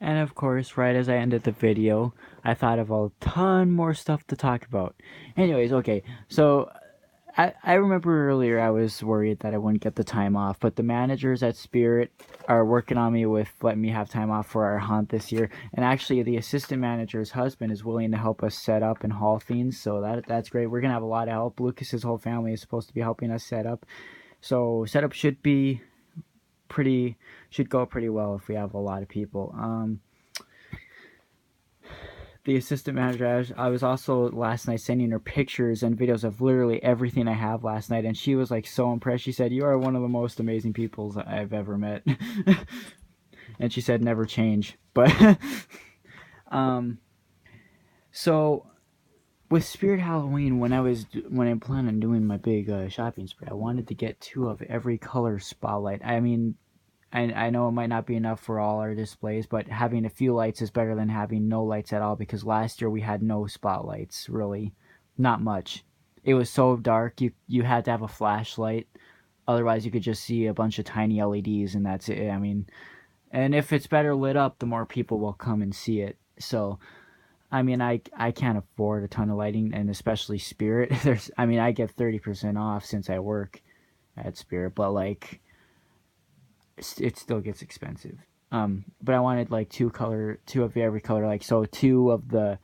And of course, right as I ended the video, I thought of a ton more stuff to talk about. Anyways, okay, so I remember earlier I was worried that I wouldn't get the time off, but the managers at Spirit are working on me with letting me have time off for our hunt this year. And actually, the assistant manager's husband is willing to help us set up and haul things, so that's great. We're gonna have a lot of help. Lucas's whole family is supposed to be helping us set up, so setup pretty should go pretty well if we have a lot of people. The assistant manager, I was also last night sending her pictures and videos of literally everything I have last night, and she was like so impressed. She said, "You are one of the most amazing people I've ever met," and she said, "Never change." But um, so with Spirit Halloween, when I planned on doing my big shopping spree, I wanted to get two of every color spotlight. I mean, I know it might not be enough for all our displays, but having a few lights is better than having no lights at all because last year we had no spotlights, really. Not much. It was so dark, you had to have a flashlight. Otherwise, you could just see a bunch of tiny LEDs, and that's it. I mean, and if it's better lit up, the more people will come and see it. So, I mean, I can't afford a ton of lighting, and especially Spirit. I mean, I get 30% off since I work at Spirit, but like, it still gets expensive. But I wanted like two of every color, like so two of the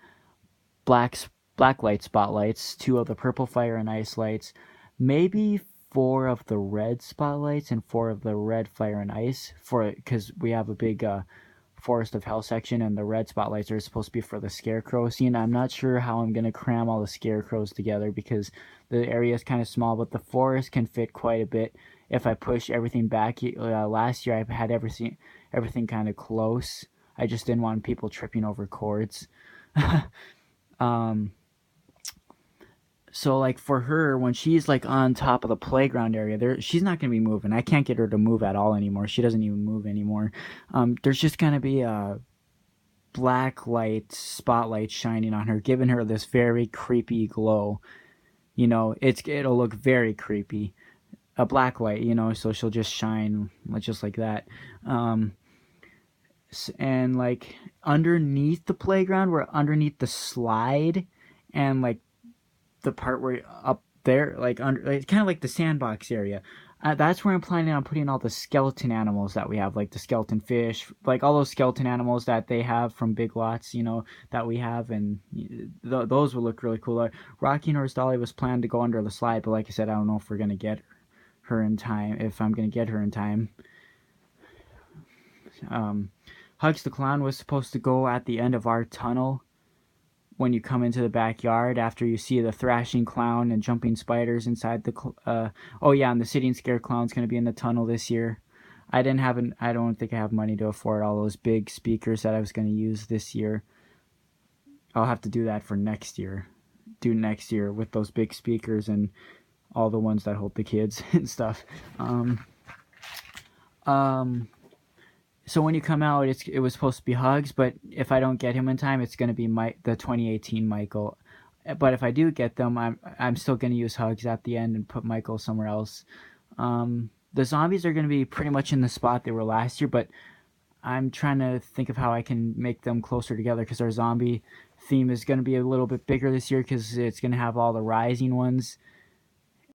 black black light spotlights, two of the purple fire and ice lights, maybe four of the red spotlights and four of the red fire and ice for because we have a big Forest of Hell section, and the red spotlights are supposed to be for the scarecrow scene. I'm not sure how I'm gonna cram all the scarecrows together because the area is kind of small, but the forest can fit quite a bit if I push everything back. Last year I had everything kind of close. I just didn't want people tripping over cords. um, so like for her, when she's like on top of the playground area, she's not gonna be moving. I can't get her to move at all anymore. She doesn't even move anymore. There's just gonna be a black light spotlight shining on her, giving her this very creepy glow. It'll look very creepy. A black light, so she'll just shine just like that. Um, and like underneath the playground, we're underneath the slide, and like the part where up there, like under, like, kind of like the sandbox area. That's where I'm planning on putting all the skeleton animals that we have, like the skeleton fish, like all those skeleton animals that they have from Big Lots, that we have, and those would look really cool. Rocky Horse Dolly was planned to go under the slide, but like I said, I don't know if we're gonna get her in time. If I'm gonna get her in time. Um, Hugs the Clown was supposed to go at the end of our tunnel when you come into the backyard after you see the thrashing clown and jumping spiders inside oh yeah, and the sitting scare clown's going to be in the tunnel this year. I don't think I have money to afford all those big speakers that I was going to use this year. I'll have to do that for next year. Do next year with those big speakers and all the ones that hold the kids and stuff. Um, um, so when you come out, it was supposed to be Hugs, but if I don't get him in time, it's going to be the 2018 Michael. But if I do get them, I'm still going to use Hugs at the end and put Michael somewhere else. The zombies are going to be pretty much in the spot they were last year, but I'm trying to think of how I can make them closer together because our zombie theme is going to be a little bit bigger this year because it's going to have all the rising ones